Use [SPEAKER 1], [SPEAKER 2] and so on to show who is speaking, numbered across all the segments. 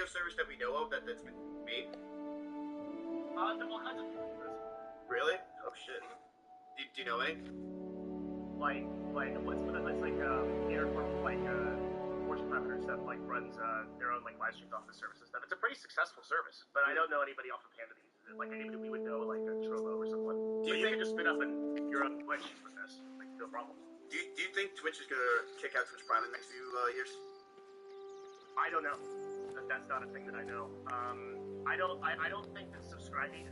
[SPEAKER 1] video service that we know of that's been made?
[SPEAKER 2] There are all kinds of people do this.
[SPEAKER 1] Really? Oh shit. Do you know any?
[SPEAKER 2] Like what's it's like Aircorp, like Force Predator stuff, like runs their own like live streams off the service and stuff. It's a pretty successful service, but I don't know anybody off of Panda that uses it. Like anybody we would know, like a Trovo or someone.
[SPEAKER 1] Do you
[SPEAKER 2] think you can just spin up and your own Twitch with this? Like no problem.
[SPEAKER 1] Do you think Twitch is gonna kick out Twitch Prime in the next few years?
[SPEAKER 2] I don't know. That's not a thing that I know. I don't think that subscribing.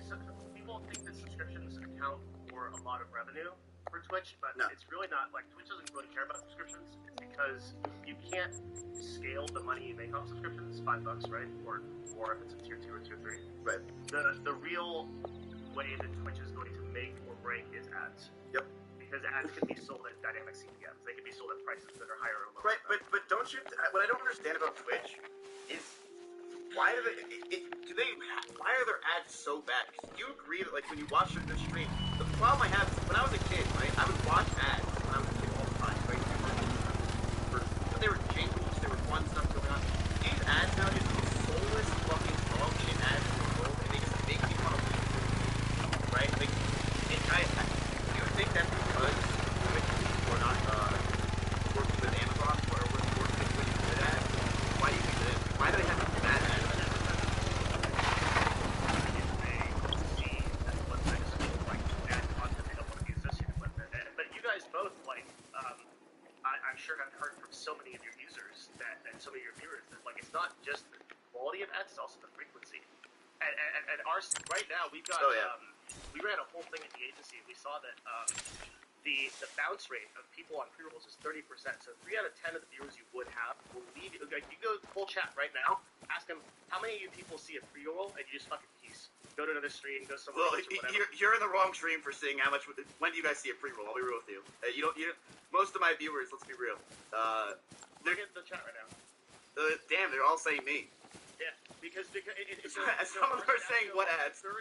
[SPEAKER 2] People think that subscriptions account for a lot of revenue for Twitch, but
[SPEAKER 1] no.
[SPEAKER 2] It's really not. Like Twitch doesn't really care about subscriptions. It's because you can't scale the money you make off subscriptions. $5, right? Or if it's a tier 2 or tier 3.
[SPEAKER 1] Right.
[SPEAKER 2] The real way that Twitch is going to make or break is ads.
[SPEAKER 1] Yep.
[SPEAKER 2] Because ads can be sold at dynamic CPMs. They can be sold at prices that are higher or lower.
[SPEAKER 1] Right, but don't you? What I don't understand about Twitch is why are their ads so bad? Because you agree that like when you watch the stream, the problem I have is when I was a kid, right? I would watch ads when I was a kid all the time, right? But they were jingles, there was fun stuff going on. These ads now just the soulless fucking dog shit ads in the world, and they just make me want to leave, right? Like, do you think that's because we're not working with Amazon or we're working with ads? Why do you think that is? Why do they have bad ads?
[SPEAKER 2] But you guys both, like, I'm sure have heard from so many of your users and so many of your viewers that, like, it's not just the quality of ads, it's also the frequency. And ours, right now, we've got, we ran a whole thing at the agency, and we saw that the bounce rate of people on pre-rolls is 30%. So 3 out of 10 of the viewers you would have will leave you. Like, you go full chat right now, ask them, how many of you people see a pre-roll, and you just fucking peace. Go to another stream, go somewhere else or whatever.
[SPEAKER 1] You're in the wrong stream for seeing how much. When do you guys see a pre-roll? I'll be real with you. Most of my viewers, let's be real.
[SPEAKER 2] They're in the chat right now.
[SPEAKER 1] Damn, they're all saying me.
[SPEAKER 2] Yeah, because
[SPEAKER 1] some of them are saying what ads?
[SPEAKER 2] 30%.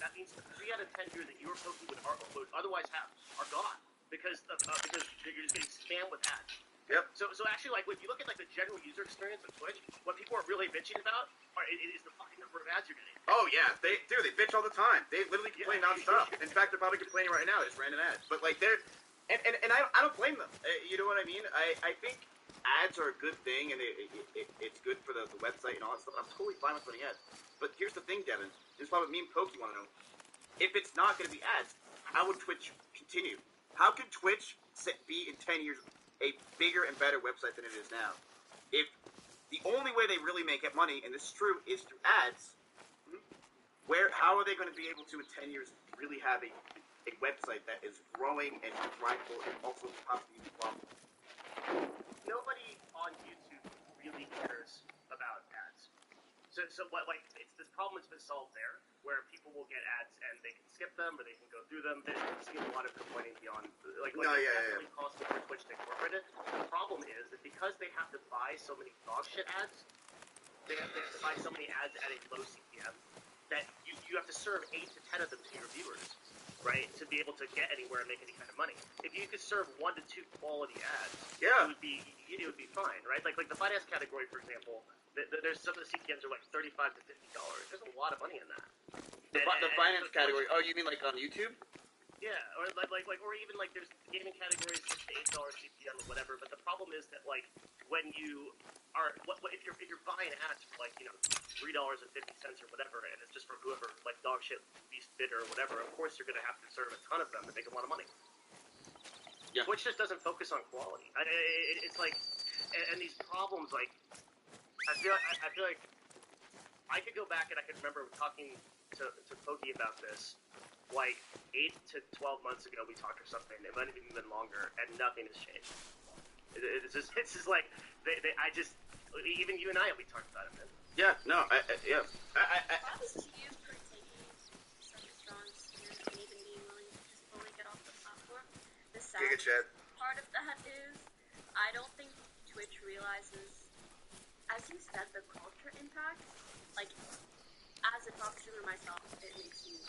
[SPEAKER 2] That means the 3 out of 10 viewers that you or Pokey would otherwise have are gone because you're just getting spammed with ads.
[SPEAKER 1] Yep.
[SPEAKER 2] So actually, like, if you look at like the general user experience of Twitch, what people are really bitching about is the fucking number of ads you're getting.
[SPEAKER 1] Oh yeah, they bitch all the time. They literally complain nonstop. In fact, they're probably complaining right now. It's random ads, but like they're and I don't blame them. You know what I mean? I think ads are a good thing, and it's good for the website and all that stuff. I'm totally fine with putting ads. But here's the thing, Devin. This is what me and Pokey want to know. If it's not going to be ads, how would Twitch continue? How can Twitch be in 10 years a bigger and better website than it is now? If the only way they really make money, and this is true, is through ads, how are they going to be able to in 10 years really have a website that is growing and thrivable and also possibly profitable?
[SPEAKER 2] Nobody on YouTube really cares about ads. So what, like, this problem has been solved there, where people will get ads and they can skip them or they can go through them. There's a lot of complaining beyond, it's definitely possible for Twitch to incorporate it. The problem is that because they have to buy so many dog shit ads, they have to buy so many ads at a low CPM that you have to serve 8 to 10 of them to your viewers, right, to be able to get anywhere and make any kind of money. If you could serve 1 to 2 quality ads, it would be fine, right? Like the finance category, for example. There's some of the CPMs are like $35 to $50. There's a lot of money in that.
[SPEAKER 1] The finance category. Oh, you mean like on YouTube?
[SPEAKER 2] Yeah, or or even like there's gaming categories $6 to $8 CPM or whatever. But the problem is that like when you are if you're buying ads for like $3.50 or whatever, and it's just for whoever like dog shit, beast bidder or whatever. Of course you're gonna have to serve a ton of them to make a lot of money. Yeah. Twitch just doesn't focus on quality. It's like and these problems like. I feel like I could go back and I could remember talking to Pokey about this like 8 to 12 months ago. We talked or something. It might have even been longer, and nothing has changed. It's just like even you and I we talked about it. Man.
[SPEAKER 1] Yeah. No. Yeah.
[SPEAKER 3] Props to you for taking such a strong stance and even being willing to just fully get off the platform. The sad part of that is I don't think Twitch realizes. As you said, the culture impact, like, as a top streamer myself, it makes me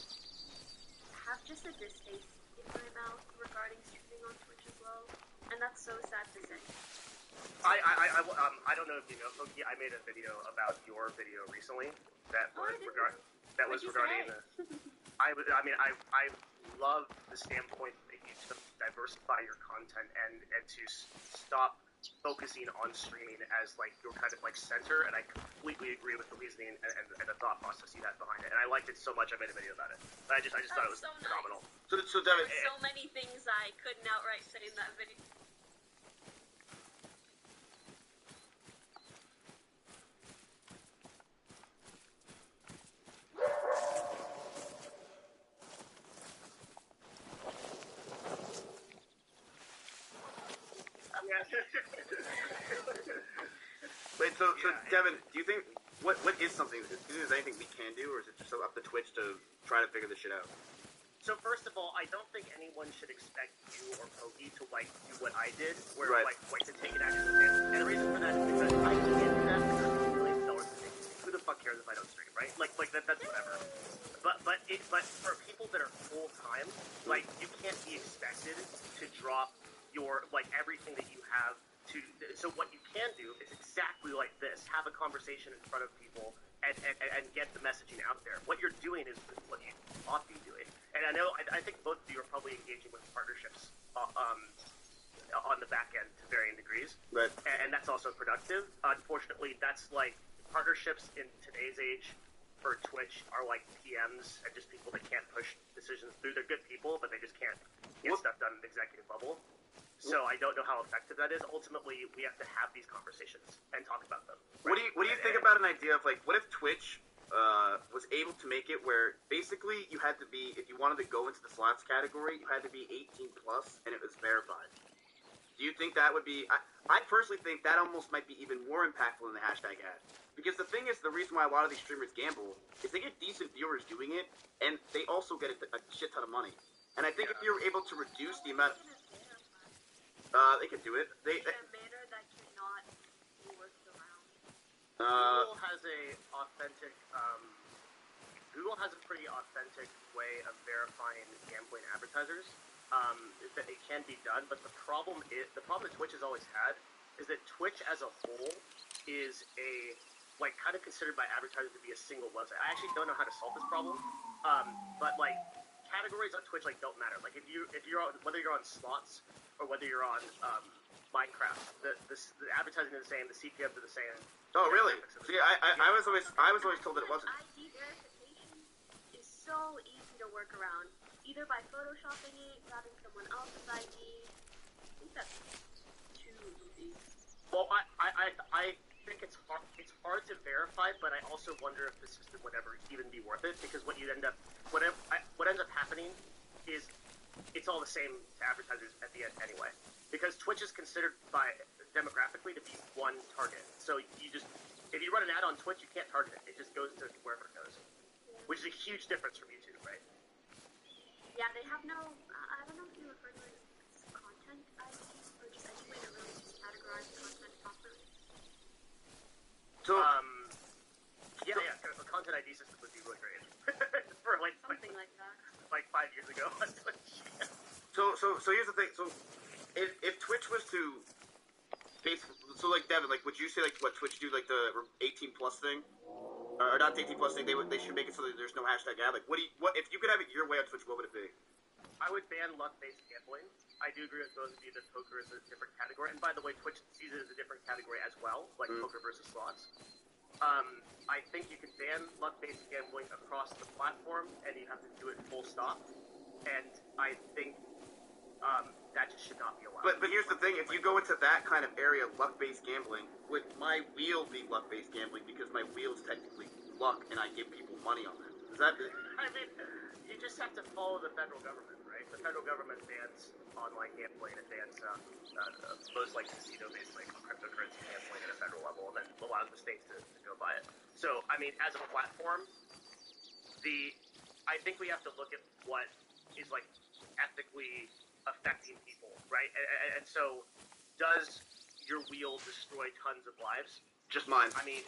[SPEAKER 3] have just a distaste in my mouth regarding streaming on Twitch as well, and that's so sad to say.
[SPEAKER 2] I don't know if you know, Pokey. I made a video about your video recently that was regarding. I love the standpoint that you took to diversify your content and to stop focusing on streaming as like your kind of like center. And I completely agree with the reasoning and the thought process you had behind it. And I liked it so much. I made a video about it. But I just thought it was so phenomenal.
[SPEAKER 3] Nice.
[SPEAKER 1] So Devin,
[SPEAKER 3] so many things I couldn't outright say in that video.
[SPEAKER 1] Wait, so Devin, do you think what is something? Do you think there's anything we can do, or is it just up to Twitch to try to figure this shit out?
[SPEAKER 2] So first of all, I don't think anyone should expect you or Pokey to like do what I did, where like to take an action. And the reason for that is because I can't do that because it's $1 million to take. Who the fuck cares if I don't stream, right? Like that's whatever. But for people that are full time, like you can't be expected to drop your like everything that you have to. So what you can do is exactly like this: have a conversation in front of people and get the messaging out there. What you're doing is what you ought to be doing. And I think both of you are probably engaging with partnerships on the back end to varying degrees.
[SPEAKER 1] Right.
[SPEAKER 2] And that's also productive. Unfortunately, that's like partnerships in today's age for Twitch are like PMs and just people that can't push decisions through. They're good people, but they just can't get stuff done at the executive level. So I don't know how effective that is. Ultimately, we have to have these conversations and talk about them. Right?
[SPEAKER 1] What do you think about an idea of like, what if Twitch was able to make it where basically you had to be, if you wanted to go into the slots category, you had to be 18 plus and it was verified. Do you think that would be? I personally think that almost might be even more impactful than the hashtag ad. Because the thing is, the reason why a lot of these streamers gamble is they get decent viewers doing it, and they also get a shit ton of money. And I think if you're able to reduce the amount, they can do it. They
[SPEAKER 3] in a manner that cannot be worked around.
[SPEAKER 2] Google has a pretty authentic way of verifying gambling advertisers. That it can be done, but the problem that Twitch has always had is that Twitch as a whole is kind of considered by advertisers to be a single website. I actually don't know how to solve this problem, but like categories on Twitch don't matter. Like if you're on, whether you're on slots or whether you're on Minecraft, the advertising is the same, the CPMs are the same.
[SPEAKER 1] Oh really? See, I was always told that it wasn't.
[SPEAKER 3] ID verification is so easy to work around, either by photoshopping it, grabbing someone else's ID. I think that's too easy.
[SPEAKER 2] Well, I think it's hard to verify, but I also wonder if the system would ever even be worth it, because what ends up happening is it's all the same to advertisers at the end anyway. Because Twitch is considered by demographically to be one target. So if you run an ad on Twitch, you can't target it. It just goes to wherever it goes, which is a huge difference from YouTube, right?
[SPEAKER 3] Yeah, they have no. I don't know if you refer to it as content ID or just any way to really just categorize content properly.
[SPEAKER 1] So,
[SPEAKER 3] Yeah.
[SPEAKER 2] A content ID system would be really great for
[SPEAKER 3] Something like that.
[SPEAKER 2] like 5 years ago.
[SPEAKER 1] So here's the thing. So, if Twitch was to, so like Devin, like would you say like what Twitch do, like the 18 plus thing, or not the 18 plus thing? They should make it so that there's no hashtag ad. Like what if you could have it your way on Twitch? What would it be?
[SPEAKER 2] I would ban luck-based gambling. I do agree with those of you that poker is a different category. And by the way, Twitch sees it as a different category as well, like poker versus slots. I think you can ban luck-based gambling across the platform, and you have to do it full stop. And I think that just should not be allowed.
[SPEAKER 1] But here's the thing: if you go into that kind of area, luck-based gambling, would my wheel be luck-based gambling because my wheel is technically luck, and I give people money on that? Is that?
[SPEAKER 2] I mean, you just have to follow the federal government, right? The federal government bans online gambling and bans most casino-based cryptocurrency gambling at a federal level, and then allows the states to go by it. So, I mean, as a platform, I think we have to look at what is ethically affecting people, right? And so, does your wheel destroy tons of lives?
[SPEAKER 1] Just mine.
[SPEAKER 2] I mean,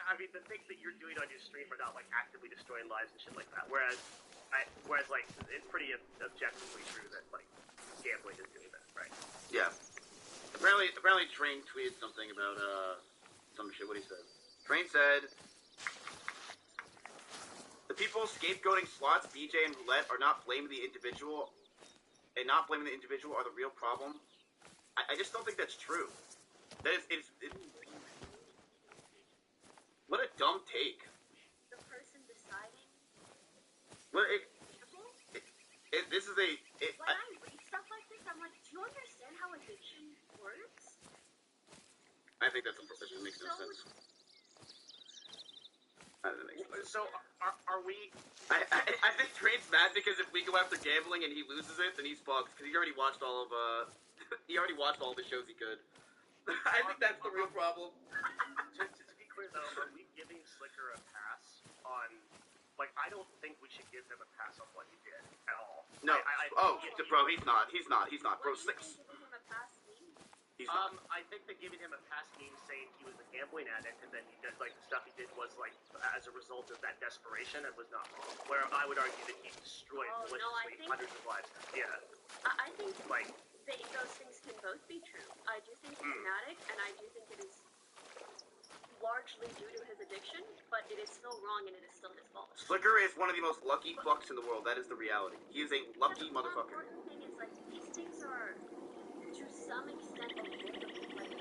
[SPEAKER 2] I mean, the things that you're doing on your stream are not like actively destroying lives and shit like that. Whereas like it's pretty objectively true that like gambling is doing that, right?
[SPEAKER 1] Yeah. Apparently, Train tweeted something about some shit. What he said. Train said, "The people scapegoating slots, BJ, and roulette are not blaming the individual, and not blaming the individual are the real problem." I just don't think that's true. That is, what a dumb take.
[SPEAKER 3] The person deciding.
[SPEAKER 1] Well, this is a.
[SPEAKER 3] When I read stuff like this, I'm like, do you understand how addiction works?
[SPEAKER 1] I think that makes no sense. That doesn't make sense.
[SPEAKER 2] So are we?
[SPEAKER 1] I think Train's mad because if we go after gambling and he loses it, then he's fucked because he already watched all of he already watched all the shows he could. I think that's the real problem.
[SPEAKER 2] To be clear though, are we giving Slicker a pass on? Like, I don't think we should give him a pass on what he did at all.
[SPEAKER 1] No. Bro, he's not. He's not. Bro,
[SPEAKER 3] Six. Giving him a pass mean?
[SPEAKER 1] He's not.
[SPEAKER 2] I think that giving him a pass means saying he was a gambling addict, and then he did like the stuff he did was like as a result of that desperation. It was not wrong. Where I would argue that he destroyed maliciously hundreds of lives. Yeah.
[SPEAKER 3] I think
[SPEAKER 2] like.
[SPEAKER 3] Those things can both be true. I do think he's an addict, and I do think it is largely due to his addiction, but it is still wrong, and it is still his fault.
[SPEAKER 1] Slicker is one of the most lucky fucks in the world. That is the reality. He is a lucky motherfucker.
[SPEAKER 3] The important thing is, like, these things are, to some extent, like,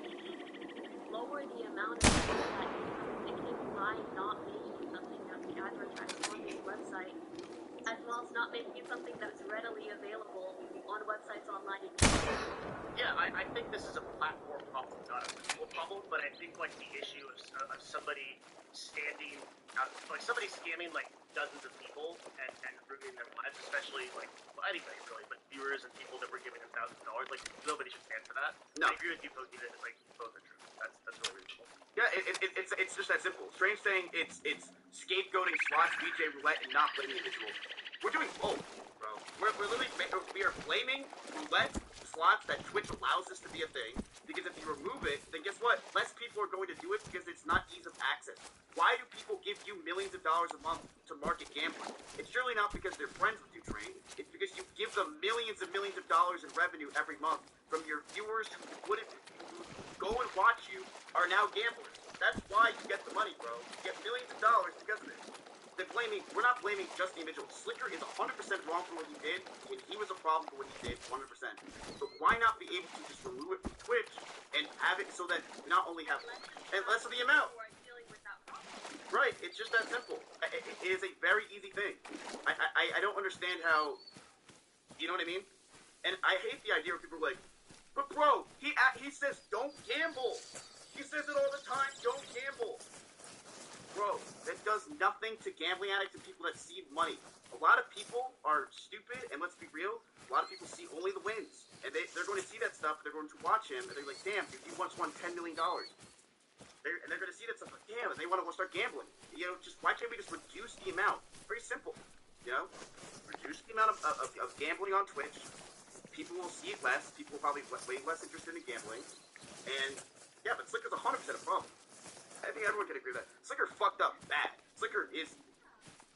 [SPEAKER 3] lower the amount of people that become addicted by not making it something that we advertise on his website, as well as not making it something that's readily available on websites online.
[SPEAKER 2] Yeah, I think this is a platform problem, not a people problem, but I think like the issue of somebody standing out, like somebody scamming like dozens of people and ruining their lives, especially like anybody really, but viewers and people that were giving them $1,000, like nobody should stand for that.
[SPEAKER 1] No.
[SPEAKER 2] I agree with you, Pokey, that it's like both are true. That's really reasonable.
[SPEAKER 1] Yeah, it's just that simple. Strange saying it's scapegoating slots, BJ roulette, and not blaming individuals. We're doing both, bro. We're literally we are blaming roulette slots that Twitch allows this to be a thing. Because if you remove it, then guess what? Less people are going to do it because it's not ease of access. Why do people give you millions of dollars a month to market gambling? It's surely not because they're friends with you, Train. It's because you give them millions and millions of dollars in revenue every month from your viewers who wouldn't go and watch you are now gamblers. That's why you get the money, bro. You get millions of dollars because of it. We're not blaming just the individual. Slicker is 100% wrong for what he did, and he was a problem for what he did, 100%. So why not be able to just remove it from Twitch and have it so that we not only have less of the amount? Right, it's just that simple. It is a very easy thing. I don't understand how, you know what I mean? And I hate the idea where people are like, but bro, he says don't gamble. He says it all the time, don't gamble. Bro, that does nothing to gambling addicts and people that see money. A lot of people are stupid, and let's be real, a lot of people see only the wins. And they're going to see that stuff, they're going to watch him, and they're like, damn, dude, he once won $10 million. And they're going to see that stuff like, damn, and they want to start gambling. You know, just why can't we just reduce the amount? Very simple, you know? Reduce the amount of gambling on Twitch. People will see it less. People will probably way less interested in gambling. And, yeah, but Slicker's 100% a problem. I think everyone can agree with that. Slicker fucked up bad. Slicker is...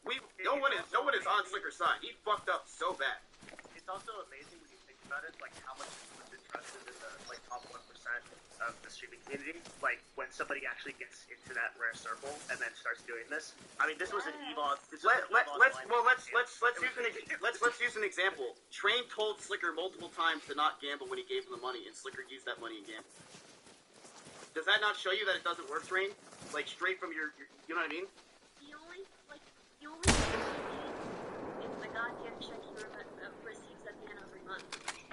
[SPEAKER 1] No one is on Slicker's side. He fucked up so bad.
[SPEAKER 2] It's also amazing when you think about it, like how much was interested in the like top 1% of the streaming community. Like when somebody actually gets into that rare circle and then starts doing this. I mean, this was an EVOD.
[SPEAKER 1] Let's use an example. Train told Slicker multiple times to not gamble when he gave him the money, and Slicker used that money and gambled. Does that not show you that it doesn't work, Train? Like straight from your you know what I mean?
[SPEAKER 3] The only thing is the goddamn check he receives at the end of every month.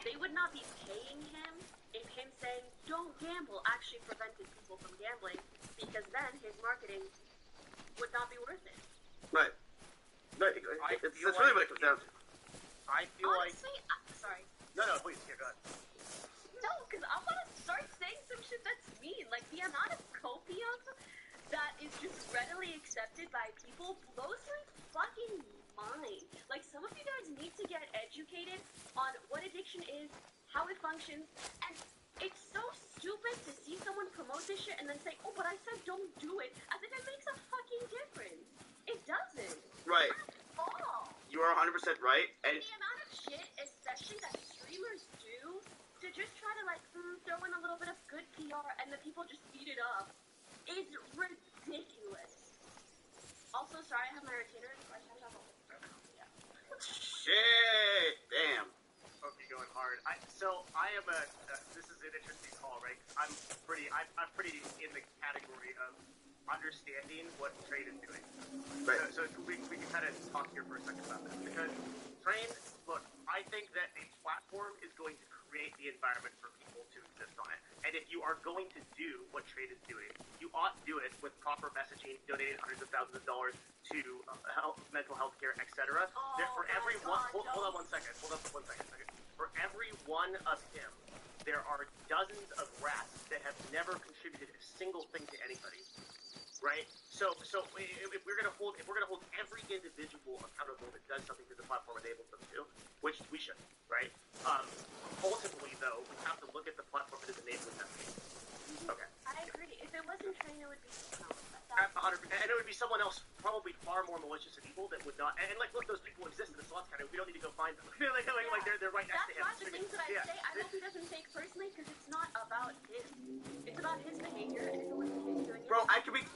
[SPEAKER 3] They would not be paying him if him saying don't gamble actually prevented people from gambling, because then his marketing would not be worth it.
[SPEAKER 1] Right. That's really what it comes down to.
[SPEAKER 2] I feel
[SPEAKER 3] honestly, sorry.
[SPEAKER 2] No, please, go ahead.
[SPEAKER 3] No, because I want to start saying some shit that's mean. Like, the amount of copium that is just readily accepted by people blows my fucking mind. Like, some of you guys need to get educated on what addiction is, how it functions, and it's so stupid to see someone promote this shit and then say, oh, but I said don't do it, as if it makes a
[SPEAKER 1] are 100% right. And
[SPEAKER 3] the amount of shit, especially that streamers do, to just try to like throw in a little bit of good PR and the people just eat it up, is ridiculous. Also, sorry, I have my retainer, so I can't have a whole program. Yeah.
[SPEAKER 1] shit, damn.
[SPEAKER 2] Hope you're going hard. I am a. This is an interesting call, right? I'm pretty in the category of understanding what Train is doing.
[SPEAKER 1] Right.
[SPEAKER 2] So we can kind of talk here for a second about that, because Train, look, I think that a platform is going to create the environment for people to exist on it. And if you are going to do what Train is doing, you ought to do it with proper messaging, donating hundreds of thousands of dollars to mental health care, etc. For every one, hold on one second. For every one of him, there are dozens of rats that have never contributed a single thing to anybody. Right? So if we're gonna hold every individual accountable that does something that the platform enables them to, which we should, right? Ultimately, though, we have to look at the platform that is enabling them. Okay.
[SPEAKER 3] I agree. If it wasn't Train, it would be someone else.
[SPEAKER 2] And it would be someone else, probably far more malicious and evil, that would not. And like, look, those people exist in the slots category. We don't need to go find them. like they're right next to him.
[SPEAKER 3] That's not the things that I say. I hope he doesn't take personally, because it's not about him. It's about his behavior, and if it wasn't him doing it.
[SPEAKER 1] Bro,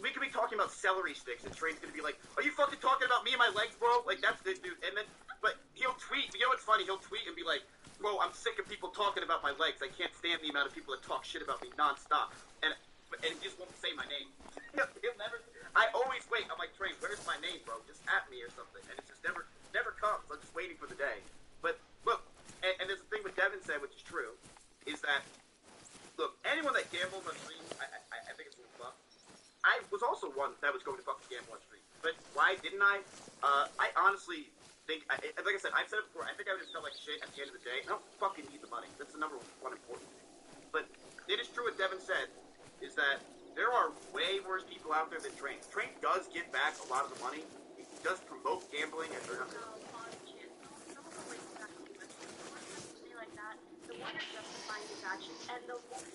[SPEAKER 1] we could be talking about celery sticks, and Train's gonna be like, "Are you fucking talking about me and my legs, bro?" Like that's the dude. And then, but he'll tweet. You know what's funny? He'll tweet and be like, "Bro, I'm sick of people talking about my legs. I can't stand the amount of people that talk shit about me nonstop." And he just won't say my name. He'll never. I always wait. I'm like, Train, where's my name, bro? Just at me or something. And it just never comes. I'm just waiting for the day. But look, and there's a thing what Devin said, which is true, is that look, anyone that gambles on stream, I think it's a little fucked. I was also one that was going to fucking gamble on stream. But why didn't I? I honestly think, like I said, I've said it before, I think I would have felt like shit at the end of the day. I don't fucking need the money. That's the number one important thing. But it is true what Devin said, is that there are way worse people out there than Train. Train does give back a lot of the money. He does promote gambling, and they're not.
[SPEAKER 3] No, pause, Jim. Don't waste that too much. The more times you say like that, the more you're justifying his actions, and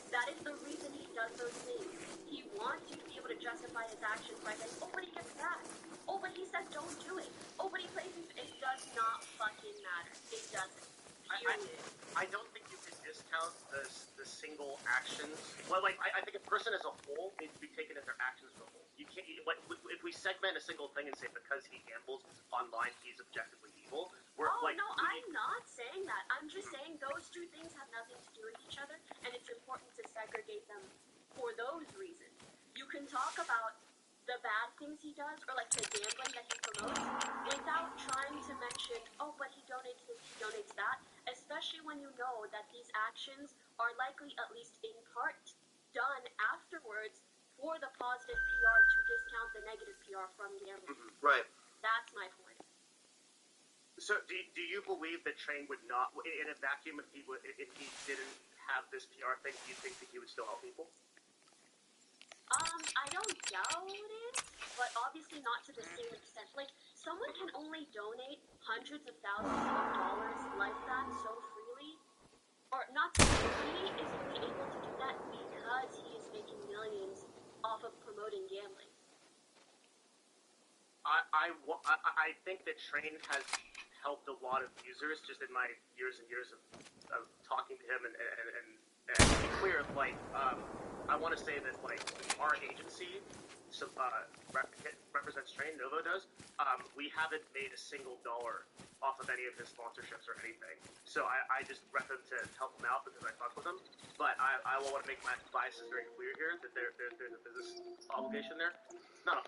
[SPEAKER 3] that is the reason he does those things. He wants you to be able to justify his actions by saying, "Oh, but he gets back. Oh, but he said don't do it. Oh, but he plays his." It does not fucking matter. It doesn't. Period.
[SPEAKER 2] I don't think you can discount the single actions. Well, like I think a person as a whole needs to be taken as their actions as a whole. You can't like if we segment a single thing and say because he gambles online he's objectively evil.
[SPEAKER 3] I'm not saying that. I'm just saying those two things have nothing to do with each other, and it's important to segregate them for those reasons. You can talk about the bad things he does, or like the gambling that he promotes, without trying to mention, oh, but he donates this, he donates that, especially when you know that these actions are likely, at least in part, done afterwards for the positive PR to discount the negative PR from gambling.
[SPEAKER 1] Right.
[SPEAKER 3] That's my point.
[SPEAKER 2] So, do you believe that Train would not, in a vacuum, if he didn't have this PR thing, do you think that he would still help people?
[SPEAKER 3] I don't doubt it, but obviously not to the same extent. Like, someone can only donate hundreds of thousands of dollars like that so freely, or not so freely, is only able to do that because he is making millions off of promoting gambling.
[SPEAKER 2] I think that Train has helped a lot of users just in my years and years of talking to him and to be clear, like, I want to say that, like, our agency represents Train, Novo does, we haven't made a single dollar off of any of his sponsorships or anything. So I just rep him to help him out because I fuck with him. But I want to make my biases very clear here that there's a business obligation there. No.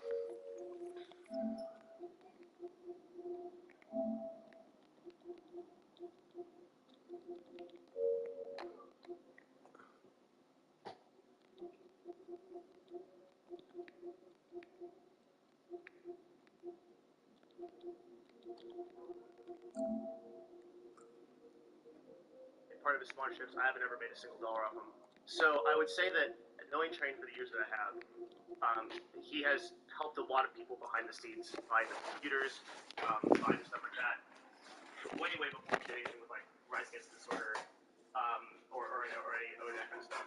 [SPEAKER 2] Part of his sponsorships, I haven't ever made a single dollar off him. So I would say that knowing Train for the years that I have, he has helped a lot of people behind the scenes, buy the computers, buy stuff like that. Way before he did anything with like Rise Against Disorder, or that kind of stuff.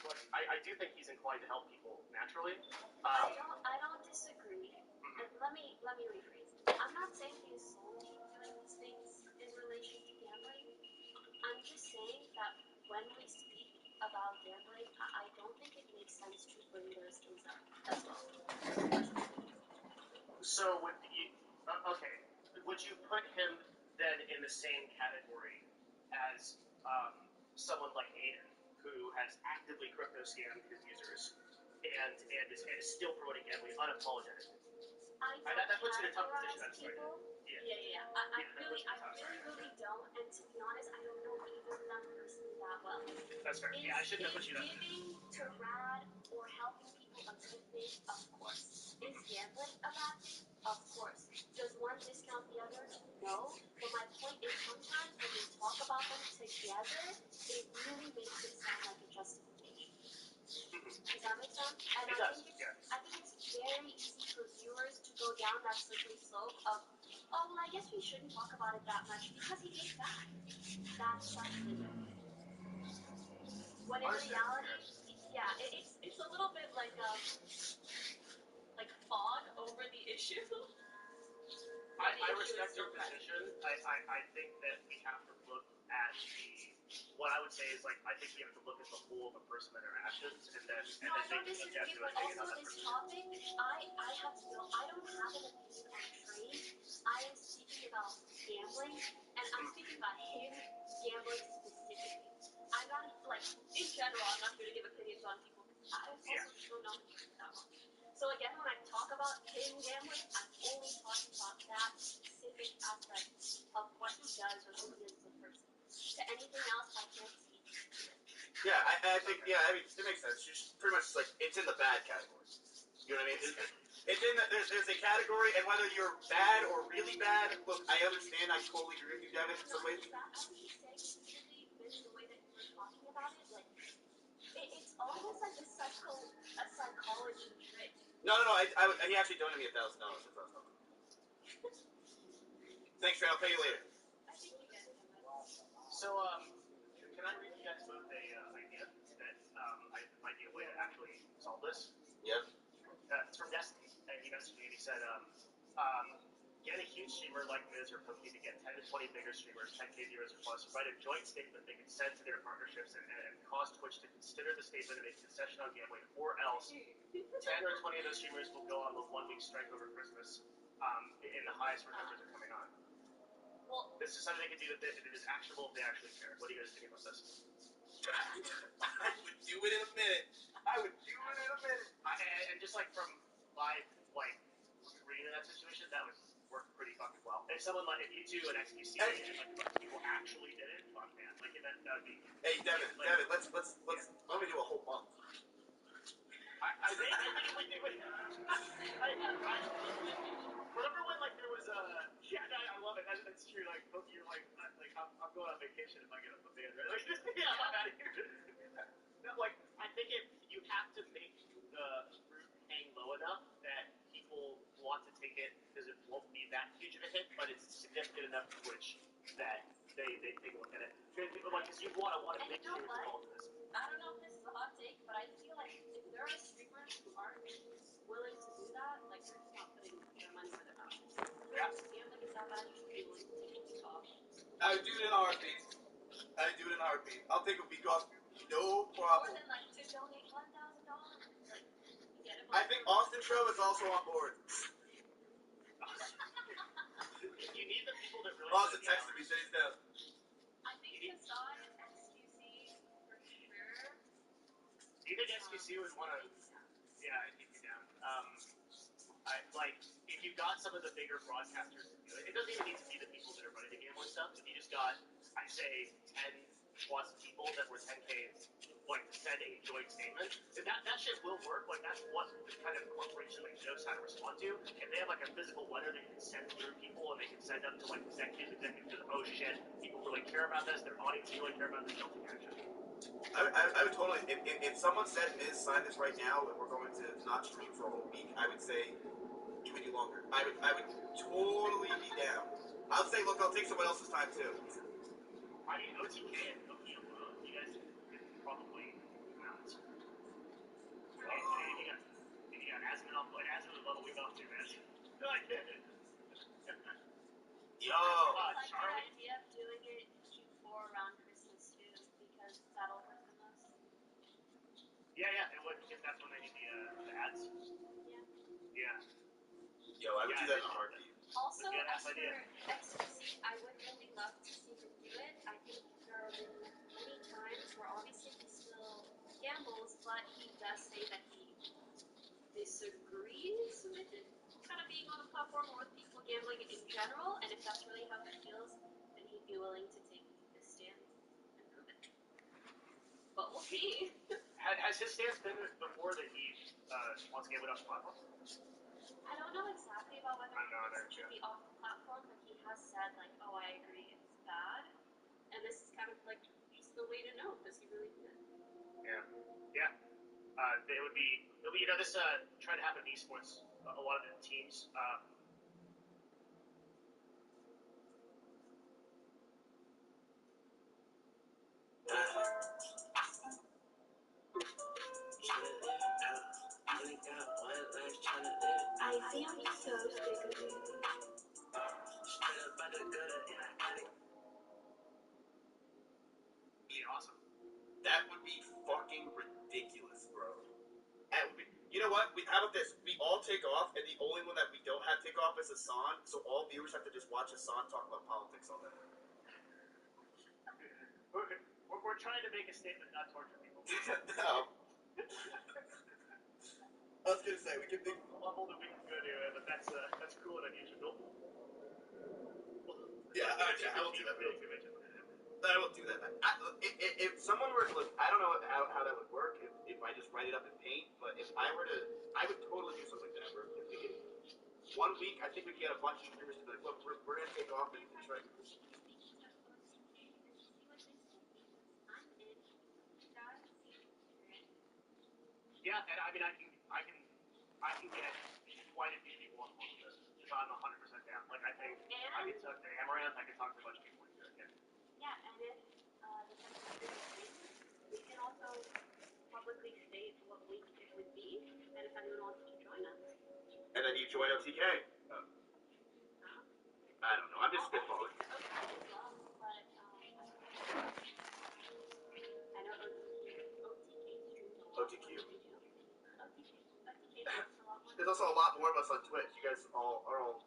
[SPEAKER 2] But I do think he's inclined to help people naturally.
[SPEAKER 3] I don't disagree. And let me rephrase. I'm not saying he's solely doing about gambling, I don't think it makes sense to bring those things up as well.
[SPEAKER 2] So would you? Okay, would you put him then in the same category as someone like Aiden, who has actively crypto scammed his users and is still promoting gambling unapologetically? That puts you in a tough position. I'm sorry.
[SPEAKER 3] Yeah. I really don't. And to be honest, I don't know either of them personally that well.
[SPEAKER 2] That's fair. Yeah, I shouldn't have put you that.
[SPEAKER 3] Giving to Rad or helping people a good thing? Of course. Is gambling a bad thing? Of course. Does one discount the other? No. But my point is sometimes when we talk about them together, it really makes it sound like a justification. Does that make sense? And
[SPEAKER 2] It does.
[SPEAKER 3] I think it's very easy for viewers to go down that slippery slope of, oh, well, I guess we shouldn't talk about it that much because he gave back. That's something. When in reality, yeah, it's a little bit like fog over the issue.
[SPEAKER 2] I respect your position. I think that we have to look at what I would say is like, I think we have to look at the whole of a person's interactions and then
[SPEAKER 3] No, I don't
[SPEAKER 2] make an
[SPEAKER 3] disagree,
[SPEAKER 2] objective
[SPEAKER 3] but
[SPEAKER 2] opinion on
[SPEAKER 3] also
[SPEAKER 2] that
[SPEAKER 3] this
[SPEAKER 2] person.
[SPEAKER 3] topic, I don't have an opinion on trade. I am speaking about gambling, and I'm speaking about him gambling specifically. I'm not, in general, I'm not here to give opinions on people. I also don't know that much. So again, when I talk about him gambling, I'm only talking about that specific aspect of what he does or who he is as a person. To anything else, I can't speak to it.
[SPEAKER 1] Yeah, I think, I mean, it makes sense. Just pretty much like, it's in the bad category. You know what I mean? It's in the, there's a category, and whether you're bad or really bad, look, I understand, I totally agree with you, Devin, in some ways.
[SPEAKER 3] I was just saying, usually, the way that you were talking about it, it's almost like a psychology trick.
[SPEAKER 1] No, he actually donated me $1,000. Thanks, Trey, I'll pay you later.
[SPEAKER 3] I think you guys can.
[SPEAKER 2] So, can I read you guys both a idea that might be a way to actually solve this?
[SPEAKER 1] Yep.
[SPEAKER 2] It's from Destiny, and he messaged me and he said, get a huge streamer like Miz or Pokey to get 10 to 20 bigger streamers, 10K viewers or plus, write a joint statement they can send to their partnerships and cause Twitch to consider the statement and make a concession on gambling, or else 10 or 20 of those streamers will go on the 1 week strike over Christmas in the highest where numbers are coming on.
[SPEAKER 3] Well,
[SPEAKER 2] this is something they can do that it is actionable if they actually care. What do you guys think about this?
[SPEAKER 1] I would do it in a minute.
[SPEAKER 2] And just like from live, reading that situation, that would work pretty fucking well. If someone if you two and XQC and a bunch of people actually did it, fuck man, that would be.
[SPEAKER 1] Hey Devin, let's let me do a whole month.
[SPEAKER 2] I think if we do it. Remember when there was a I love it. That's true. You're I'm going on vacation if I get up a band, right? I'm out of here. No, I think if you have to make the fruit hang low enough that people want to take it because it won't be that huge of a hit, but it's significant enough to which that they take a look at it. Because you want to make sure you're involved in this.
[SPEAKER 3] I don't know if this is a hot take, but I feel like if there are streamers who aren't willing to do that, they're just not putting their money where their mouth is.
[SPEAKER 2] Yeah.
[SPEAKER 3] Gambling is that bad, you should be willing to take a week off.
[SPEAKER 1] I would do it in a heartbeat. I'll take a week off, no problem.
[SPEAKER 3] More than to donate $1,000.
[SPEAKER 1] I think Austin Show is also on board.
[SPEAKER 2] You need the people that really.
[SPEAKER 1] Austin texted me, said he's down.
[SPEAKER 3] I think Hassan and XQC for sure.
[SPEAKER 2] Do you think XQC would want to? Yeah, I'd keep you down. If you got some of the bigger broadcasters to do it, it doesn't even need to be the people that are running the gambling stuff. If you just got, I'd say, 10 plus people that were 10K, send a joint statement, that shit will work. That's what the kind of corporation knows how to respond to. If they have a physical letter they can send through people and they can send up to executives, oh shit, people really care about this, their audience really care about this, they'll take action.
[SPEAKER 1] I would totally, if someone said, Miz, sign this right now, and we're going to not stream for a whole week, I would say, can we do longer? I would totally be down. I would say, look, I'll take someone else's time too.
[SPEAKER 2] I mean, OTK and Tokyo, you guys could probably mount. If you got Asmon level, we go up to, man.
[SPEAKER 3] I
[SPEAKER 1] Yo!
[SPEAKER 3] like the idea of doing it Q4 around Christmas too, because that'll work the most.
[SPEAKER 2] Yeah, it would, because that's when they need the ads. Yeah.
[SPEAKER 1] Yo, I would do that in a heartbeat.
[SPEAKER 3] Also, as for XQC, I would really love to see him do it. I think there have been many times where obviously he still gambles, but he does say that he disagrees with it kind of being on the platform or with people gambling in general, and if that's really how he feels, then he'd be willing to take this stand and prove it. But we'll see.
[SPEAKER 2] Has his stance been before that he wants to get off the platform?
[SPEAKER 3] I don't know exactly about whether he should be off the platform, but he has said, like, oh, I agree, it's bad. And this is kind of like just the way to know, does he really do it?
[SPEAKER 2] Yeah. It would be, this tried to happen in esports. A lot of the teams.
[SPEAKER 3] I feel so sick of it.
[SPEAKER 2] Awesome.
[SPEAKER 1] That would be fucking ridiculous, bro. That would be. You know what? How about this? We all take off, and the only one that we don't have take off is Hassan, so all viewers have to just watch Hassan talk about politics all day.
[SPEAKER 2] We're trying to make a statement, not torture people.
[SPEAKER 1] No. I was gonna say, we can think.
[SPEAKER 2] Level that we can go to, but that's cool and unusual.
[SPEAKER 1] Yeah, I will do that. I will do that. If someone were to look, I don't know how that would work if I just write it up in Paint, but if I were to, I would totally do something like that. Where if we could, 1 week, I think we could get a bunch of streamers to be like, look, we're gonna take off and try.
[SPEAKER 2] Yeah, and I mean, I can get quite a few people on board with this. If I'm 100% down. Like, I think I can talk to Amaranth, I can talk to a bunch of people.
[SPEAKER 3] Yeah, and if we can also publicly state what week it would be, and if anyone wants to join us.
[SPEAKER 1] And then you join OTK. I don't know. I'm just spitballing. OTQ. There's also a lot more of us on Twitch. You guys are all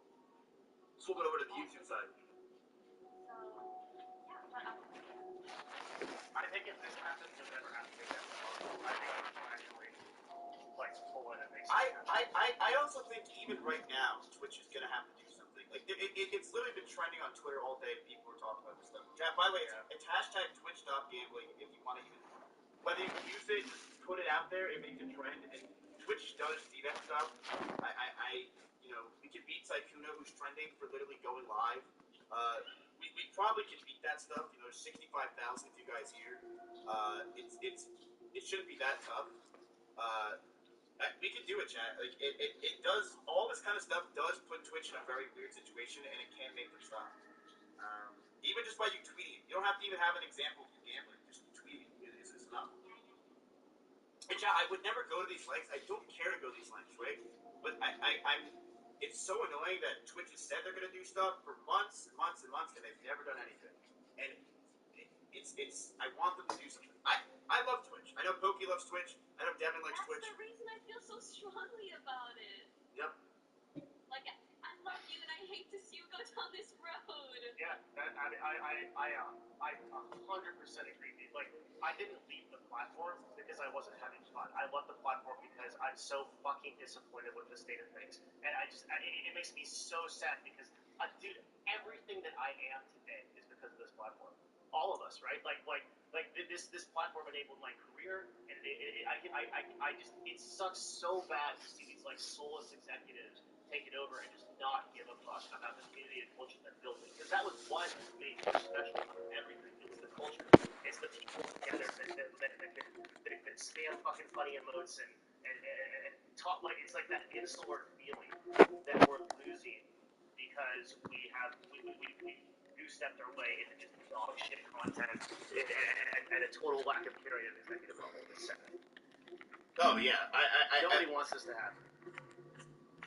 [SPEAKER 1] swimming over to the YouTube side.
[SPEAKER 2] I think if this happens, you'll never have to take that far. I think it's actually like pull in and make sense.
[SPEAKER 1] I also think even right now, Twitch is gonna have to do something. Like it's literally been trending on Twitter all day. People are talking about this stuff. By the way, it's hashtag Twitch.gambling if you want to even whether you use it, put it out there, it makes a trend. And Twitch does see that stuff. We can beat Sykkuno, who's trending for literally going live. We probably can beat that stuff. There's 65,000 of you guys here. It shouldn't be that tough. We can do it, chat. Like it does. All this kind of stuff does put Twitch in a very weird situation, and it can make them stop. Even just by you tweeting, you don't have to even have an example of you gambling. Just tweeting is enough. And chat, I would never go to these links. I don't care to go to these links, right? But I'm. It's so annoying that Twitch has said they're going to do stuff for months and months and months, and they've never done anything. And it's. I want them to do something. I love Twitch. I know Pokey loves Twitch. I know Devin likes Twitch.
[SPEAKER 3] That's the reason I feel so strongly about it.
[SPEAKER 1] Yep.
[SPEAKER 3] Like, I love you, and I hate to see you go down this road.
[SPEAKER 2] Yeah, I 100% agree. Like, I didn't leave the platform because I wasn't having fun. I left the platform because I'm so fucking disappointed with the state of things. And it makes me so sad because, dude, everything that I am today is because of this platform. All of us, right? Like this platform enabled my career, and it sucks so bad to see these like soulless executives take it over and just not give a fuck about the community and culture they're building. Because that was what made it special about everything. It was the culture. It's the people together that spam fucking funny emotes and talk like it's like that insular feeling that we're losing because we stepped our way into just dog shit content and a total lack of care at executive level. It's sad.
[SPEAKER 1] Oh yeah,
[SPEAKER 2] nobody wants this to happen.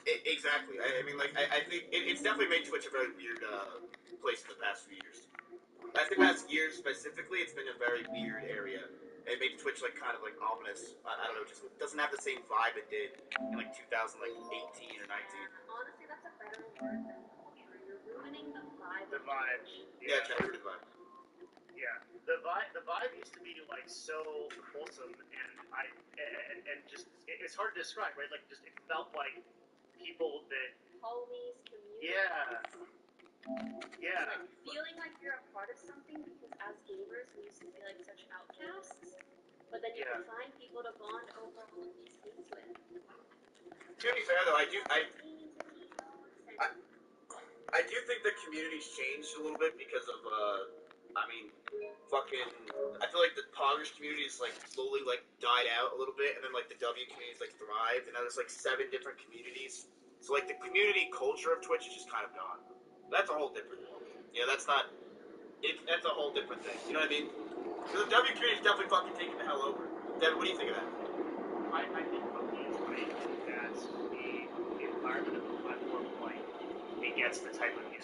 [SPEAKER 1] Exactly. I mean, like, I think it's definitely made Twitch a very weird place in the past few years. I think last year specifically, it's been a very weird area. It made Twitch like kind of like ominous. I don't know, just doesn't have the same vibe it did in like 2018 or 19.
[SPEAKER 3] Honestly, that's a better word than culture. You're ruining the vibe.
[SPEAKER 2] The vibe.
[SPEAKER 1] Yeah, it's not the vibe.
[SPEAKER 2] Yeah, the vibe used to be like so wholesome, and just it's hard to describe, right? Like just it felt like people that
[SPEAKER 3] Homies, community.
[SPEAKER 2] Yeah.
[SPEAKER 3] Like feeling like you're a part of something because as gamers we used to be like such outcasts, but then you can find people to bond over all of these things with.
[SPEAKER 1] To be fair though, I do think the community's changed a little bit because of I feel like the Poggers community is like slowly like died out a little bit, and then like the W community's like thrived, and now there's like 7 different communities. So like the community culture of Twitch is just kind of gone. That's a whole different. That's not. That's a whole different thing. You know what I mean? The W community is definitely fucking taking the hell over. Devin, what do you think of that?
[SPEAKER 2] I think Kofi is right that the environment of the platform, like, it gets the type of user